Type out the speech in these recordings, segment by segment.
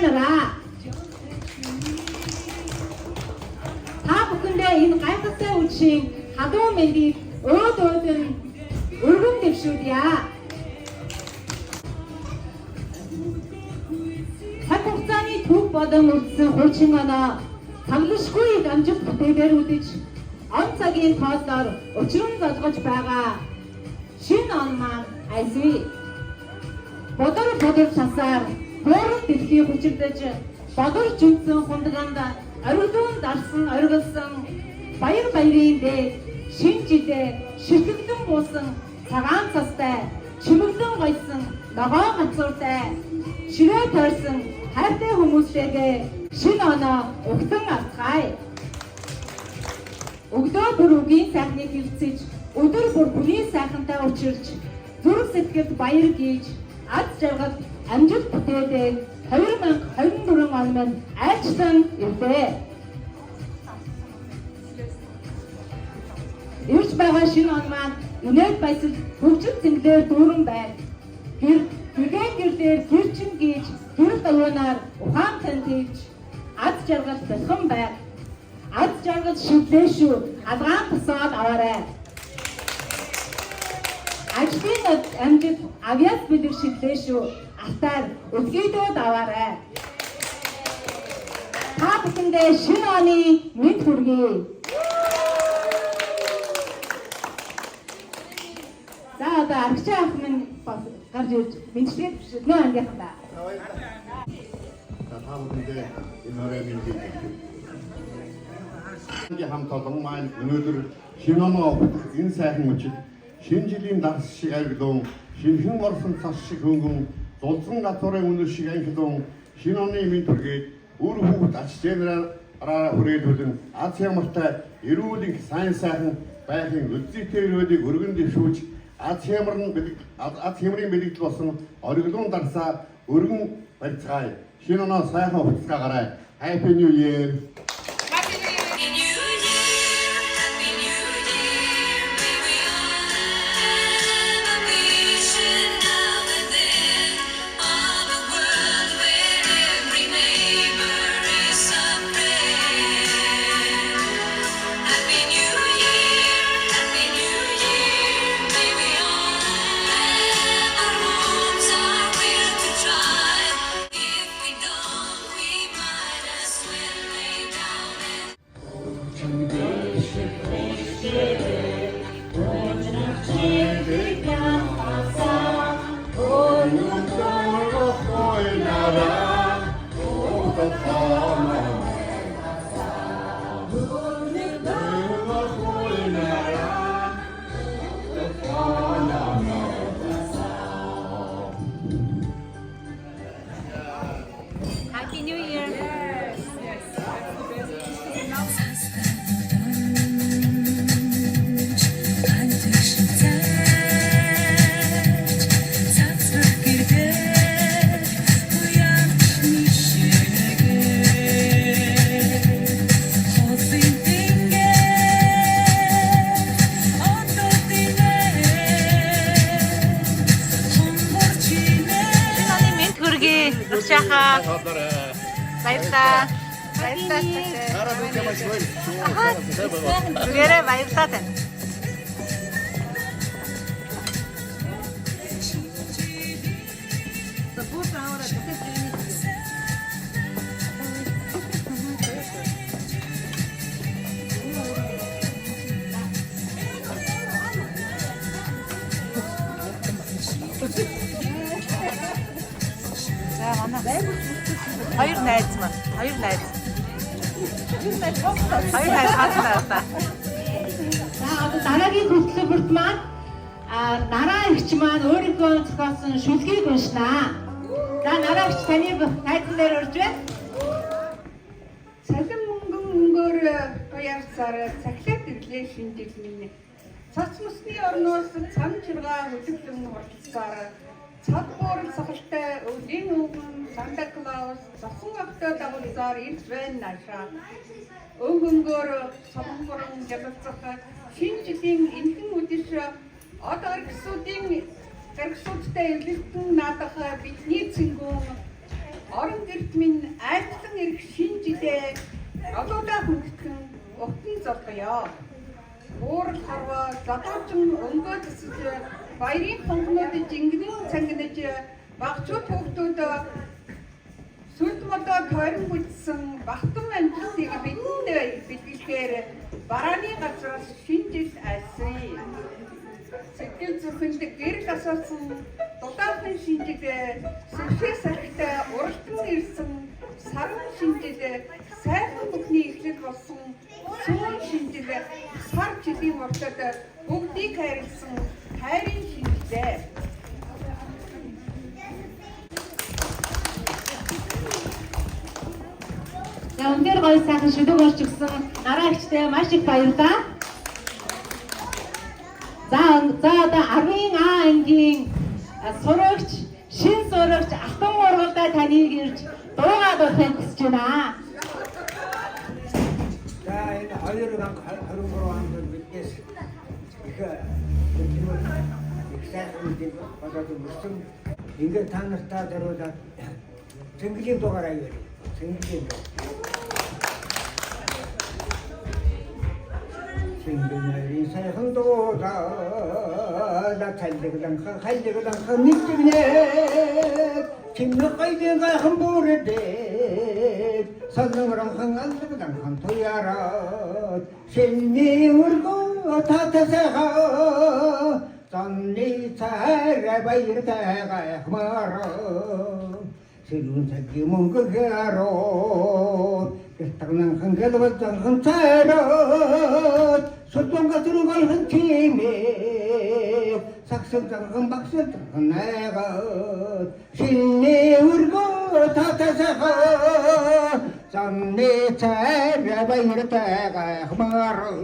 нараа. Та бүхэндээ энэ гайхалтай үдшийн халуун мэндийг өөд нь өргөн дэвшүүлье. Цаг хугацааны төв болон үлдсэн хуучин оноо цаглашгүй амжилт бүтээлээр үдэж он цагийн тооллоор учран золгож байгаа шинэ он маань айсвэ. Бодор шасаар хөөрөн дэлхий хүчирдэж бодорч үнсэн хундганд оргилуун дарсан оргилсан баярын дээд шинэ жилээ ширхэгдэн буусан цагаан цастай чимэглэн гойсон ногоон гацууртай ширээ тойрсон хайртай хүмүүстэйгээ шинэ оноо өгсөн авцгаая. Өглөө бүр үгийн сайхныг хилцэж өдөр бүр хүний сайхантай учирч зүрх сэтгэлд баяр гийж аз жаргал амжилт бүтээдэг 2024 он маань айлчлан ирлээ. Ирж байгаа шинэ он маань инээд баясал хөгжил зинглээр дүүрэн байна. Гэрлээр гэрчин гээж гэрэл давуунаар ухаантай тийж аз жаргал бэлхэн байна. Аз жаргал шивлээ шүү. Алгаан тусаад аваарай. Ажлын амжилт авьяас бэлэг шивлээ шүү. Алтаар өсгийдөөд аваарай. Та бүхэндээ шинэ оны мэд хүргэе. За одоо аргач ах минь гарч ирж мэдчилгээ төвшөлнө ангийнхандаа. Та бүхэндээ энэ орой мэндийг хамт олон маань өнөөдөр шинэ оноо өгөх энэ сайхан үчил шинэ жилийн дарс шиг авиглун шинхэн орсон цас шиг хөнгөн зулсан гацуурын үнэр шиг анхлун шинэ оны мэд хүргээд үр хүүхд ач зээлраараа хүрээлүүлэн аз ямартай эрүүл их сайн сайхан байхын үлзийтэй өрөөдийг өргөн дэвшүүлж аз хямрын бэлэгдэл болсон оргилуун дарсаа өргөн барьцгаая. Шинэ оноо сайхан хувцгаагаарай. Happy New Year. Happy New Year! Баярлалаа. Бүгээрээ баярлалаа тань. За манай хоёр найз маань. Хоёр найз хааснаа. За одоо дараагийн хөтөлбөрт маань нараа эгч маань өөрийнхөө зохиосон шүлгийг уншнаа. За нараа эгч таны тайзан дээр орж байна. Цалин мөнгөөр туяарсаар цахилгаан ирлээ шинжил минь. Цац мөсний орноос цам чиргаа хөдөлгөн хурцсаар цад буурал сахалтай өлийн өвгөн Санта Клаус зосон авто дагуулсаар ирж байна наашаа. Өвгөнгөөр сонгорон жагалцах шинэ жилийн энхэн үдэш одоо гэргсүүдтэй эвлэлтэн наадах бидний цэнгүүн орон гэрт минь айлтлан ирэх шинэ жилээ олоодаа хүндэтгэн утан зоргоё. Уурал харваа задуурчин өнгөө төсөж баярын хонгонуудын жингэнэн цангинаж багцууд хүүхдүүд сүлд модоо тойрон бүжсэн бахтан амжилтыг бидэнд бэлгэлэхээр барааны газраас шинэ жил альсъя. Сэтгэл зүрхэнд гэрэл асуусан дулаахын шинжилгээ сүлжээ сахитай уралдан ирсэн саран шинжилгээ сайхан бүхний эхлэл болсон сүүн шинжилгээ сар жилийн уртад бүгдийг хайрлсан хайрын шинжилгээ. Өндөр гоё сайхан шүлэг орчигсон нараагчтай маш их баярлалаа. За одоо 10-ын А ангийн сурагч, шин сурагч алтан ургалдаа таныг ирж дуугаад урахыг хүсэж байна. За энэ 2023 онд биднээс их сайхан үйл болоод өгсөн. Ингээд та нартай даруулаад цэнгэлийн дугаараа явъя. Цэнгэлийн Singing sayang doa la thallegalan nittigne kimna qaydenga hamburde sannaran hangallegalan toyara senni urgo tatsaha sanni tsara bayrtaga khmara silun saggi mungagaro Tanang hanggalwat ang hantarot Sutong katurungal hantimik Saksang tangang baksat ang nagat Sinni urgo tatasaka Sanni tsara bayrtaga khmaro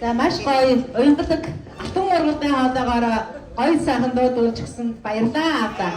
За маш гоё уянгалаг алтан ургалдаа хаалгаар гоё сайхан дуудуулж гисэн баярлалаа авда.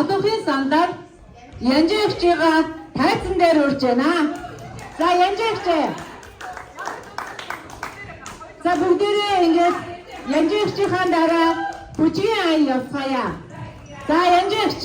Одоогийн сандар Янжигчгаа тайзан дээр урьж байна. За Янжигч. За бүгдээрээ ингэж Янжигчийн дараа бүжгийн аян явцгаая. За Янжигч.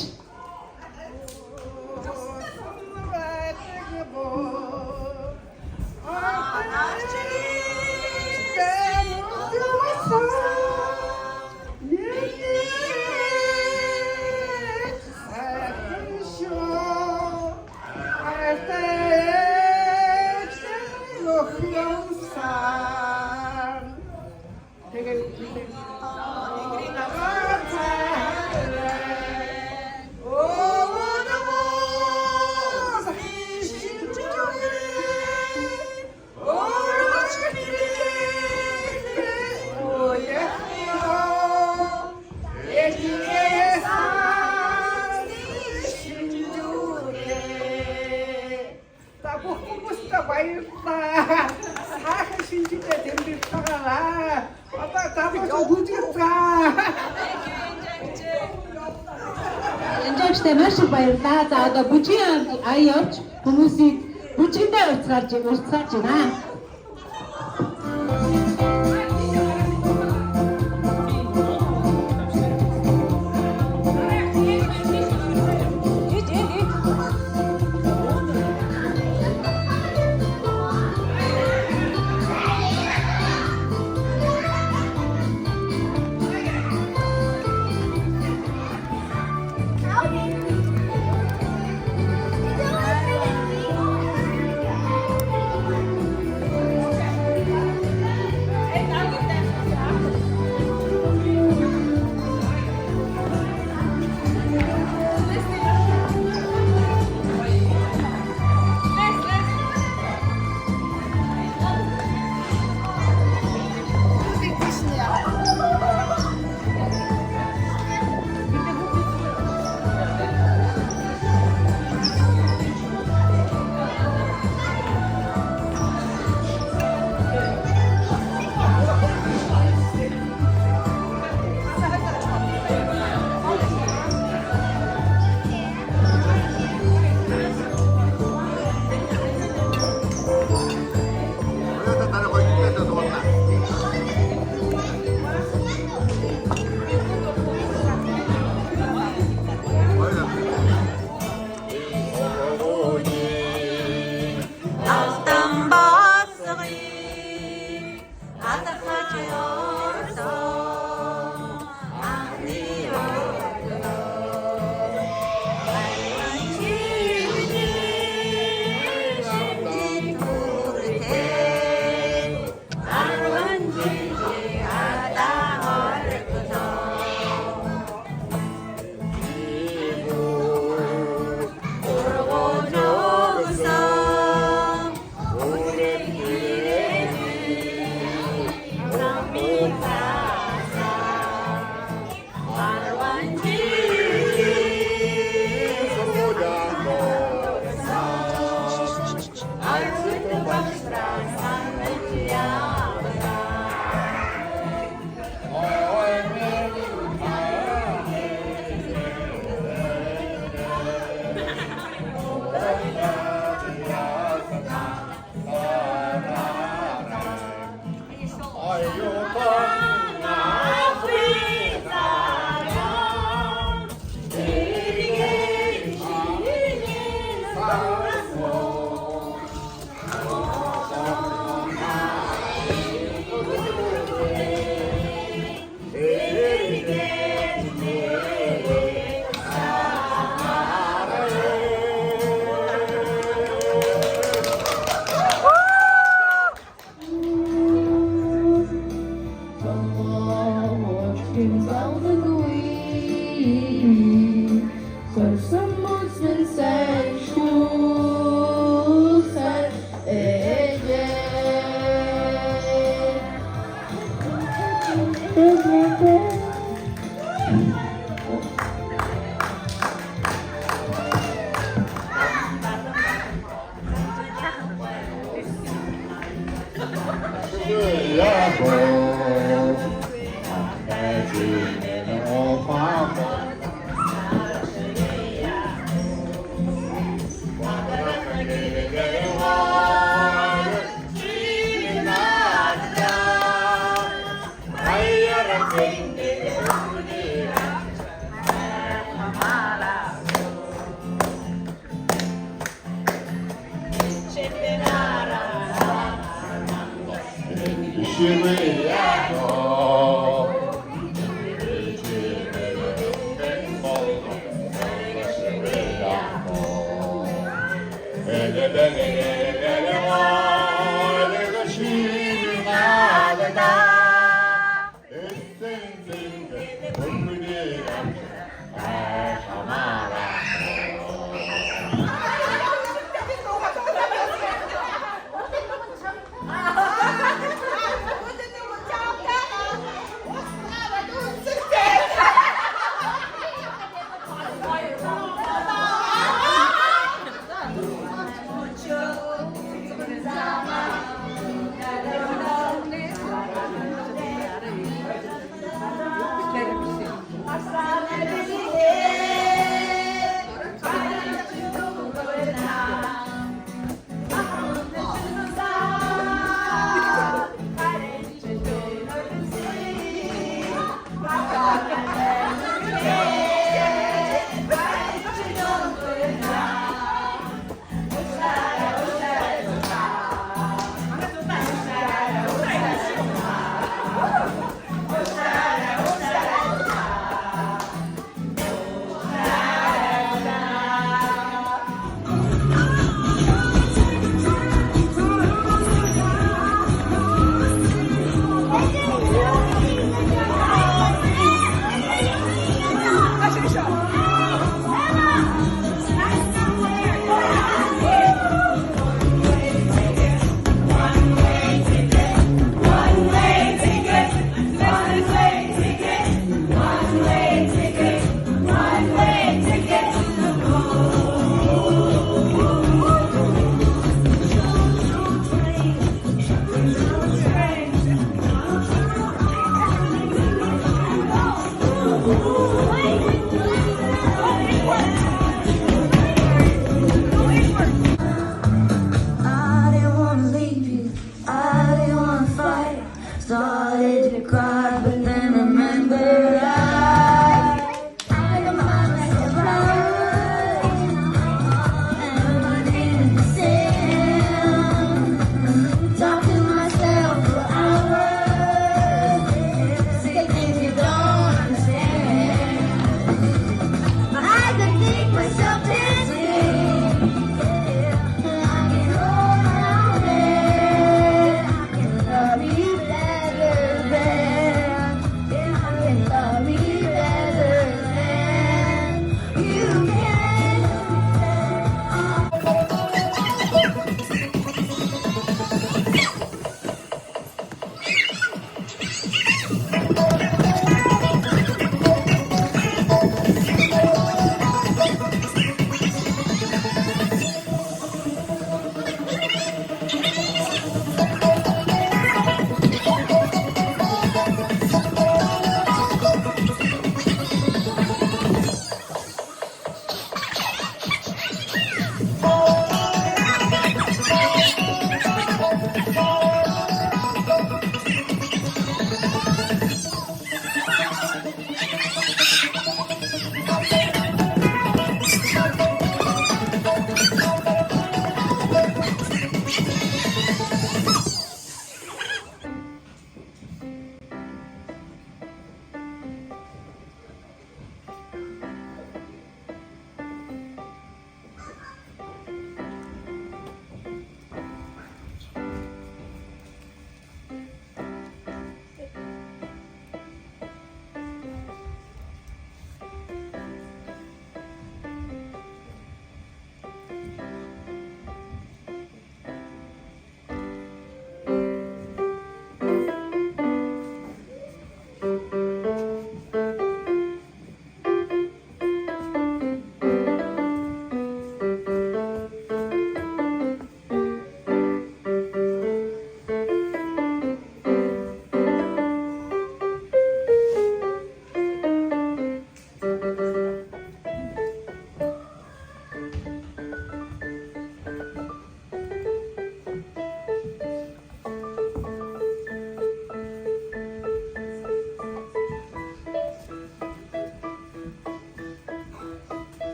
Kumusta bayılsa? Sahil şimdi de demir paralar. Ama tabii o hücretsa. Энжэжтэй маш их баярлалаа. За одоо бүжгийн ая явж хүмүүсийг бүжгэндээ урьцгаалж байна.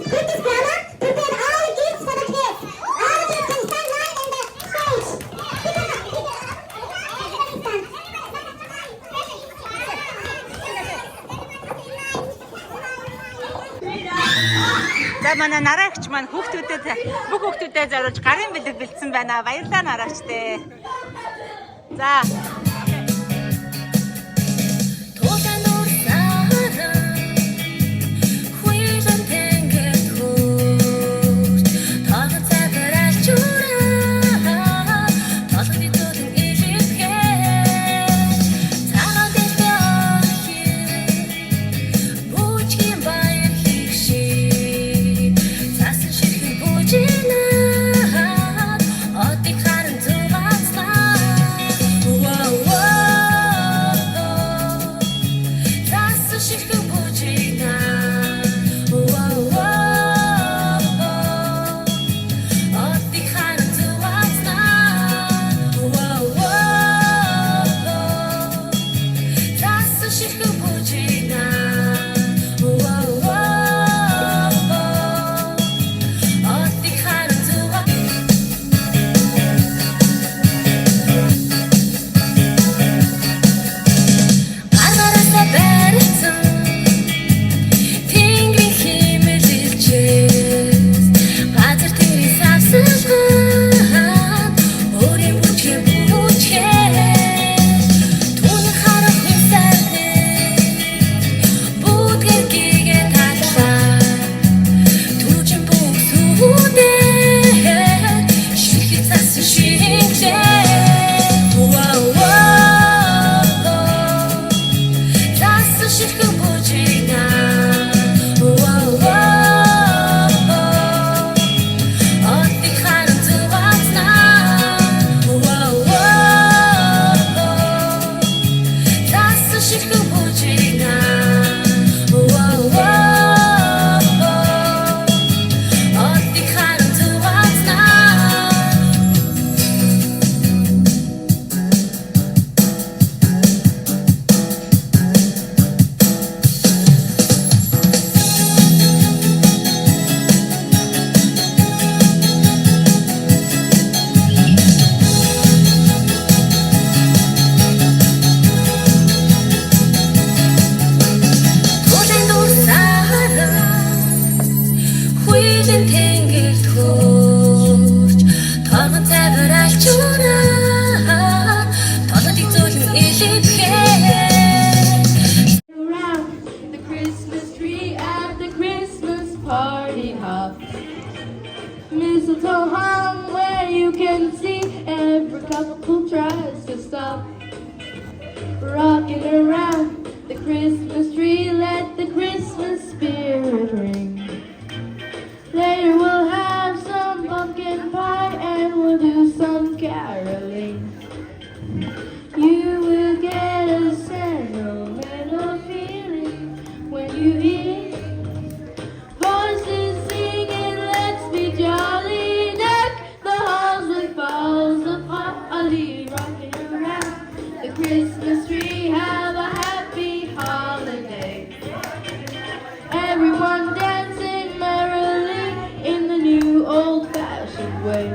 Princess Bella prepared all the gifts for the kids. All the kids can stand line in the stage. За манай нараагч маань хүүхдүүдэд бүх хүүхдүүдэд зориулж гарын бэлэг бэлдсэн байна. Баярлалаа нараагчдээ. За Mistletoe hung where you can see every couple tries to stop. Rocking around the Christmas tree, let the Christmas spirit ring. Later we'll have some pumpkin pie and we'll do some caroling. You will get a sentimental feeling when you hear voices singing, let's be jolly. Deck the halls with balls of holly, rocking around the Christmas tree. Have a happy holiday. Everyone dancing merrily in the new old-fashioned way.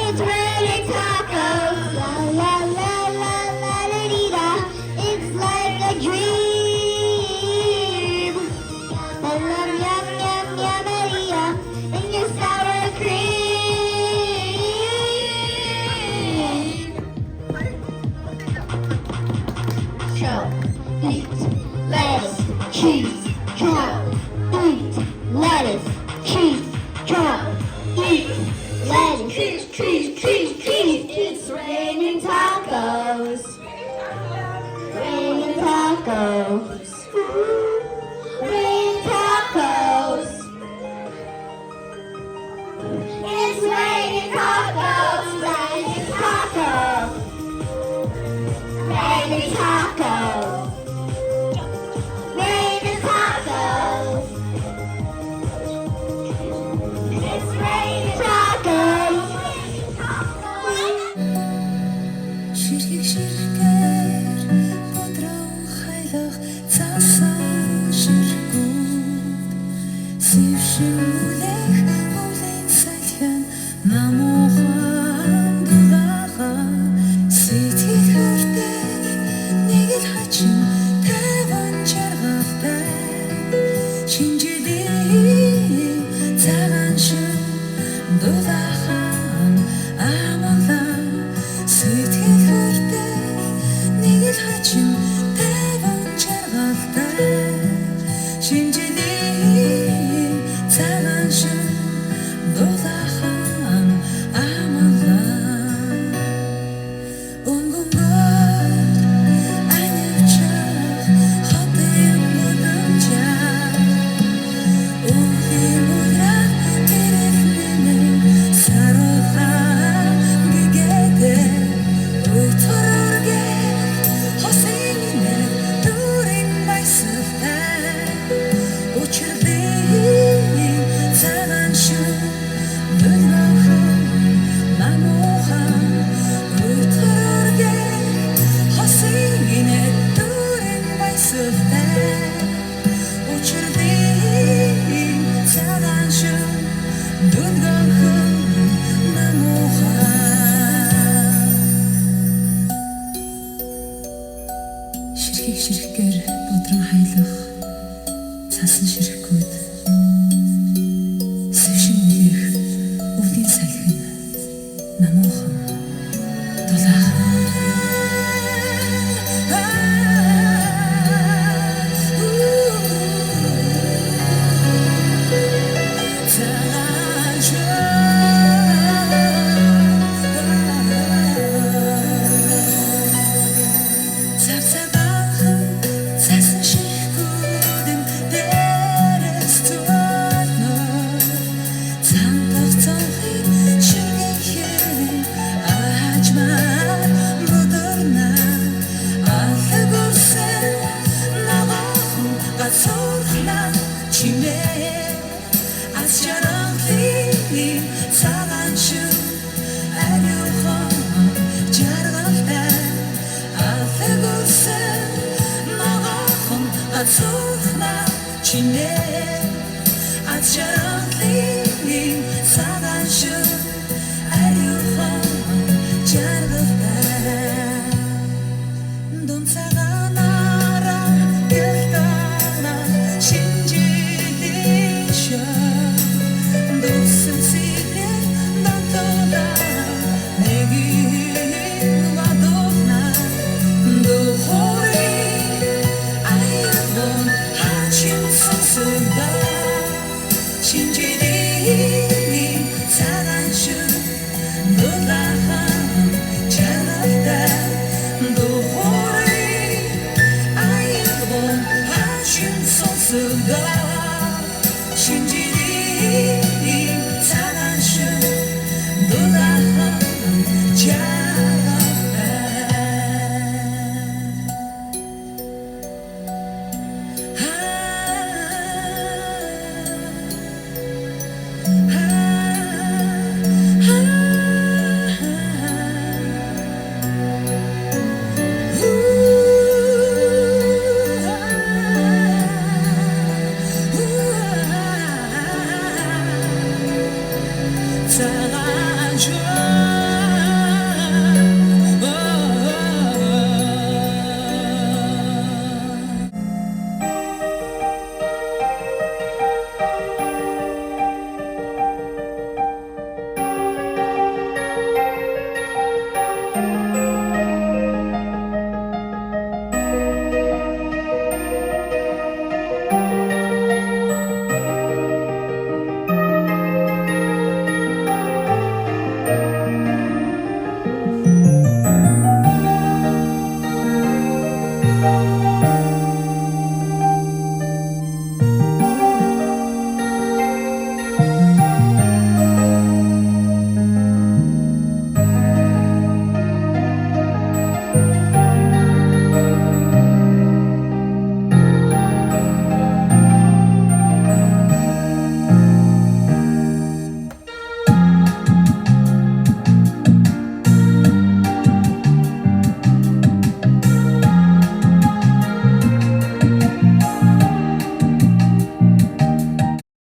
It's raining tacos, la la la la la la dee da. It's like a dream. Yum yum yum yum Maria, and your sour cream. Chow, eat, lettuce, cheese. Chow, eat, lettuce, cheese. Chow, eat, lettuce, cheese, cheese, cheese, cheese. It's raining tacos. Raining tacos. Raining tacos. It's raining tacos. Raining tacos. Raining tacos. Нэгэл хачин таван жаргалтай шинжлэх цагаан шиг дулаахан амгалан сэтгэл хүртэл нэгэл хачин таван жаргалтай шинжлэх цагаан шиг дулаахан амгалан өнгөнгөөр анивчах хотын модамжаа өвлийн мудраг гэрэлнэнэ сарахаа гэгэдэ өйтөрөргэ хосынэ дүүрэн байсалтай учирдээ цагаан шиг дөрөөхөн намуухан өйтөрөргэ хосынэ дүүрэн байсалтай учирдээ цагаан шиг дөрөөхөн намуухан ширхэг ширхгээр бодрон хаялах цасан ширхгүүд сэвшин үеих өвлийн салхин намуухан дулаахан Цавцабаахан цасан ширхгүүдэн дээрээс туурно цантах цонхыг ширгэхээр аажмаар будорна алхаг өрсөн ногоохон гацуурхна чимээ аз жаргалын цагаан шиг ариухан жаргалтай алхаг өрсөн ногоохон гацуурхна чимээ аз жаргалын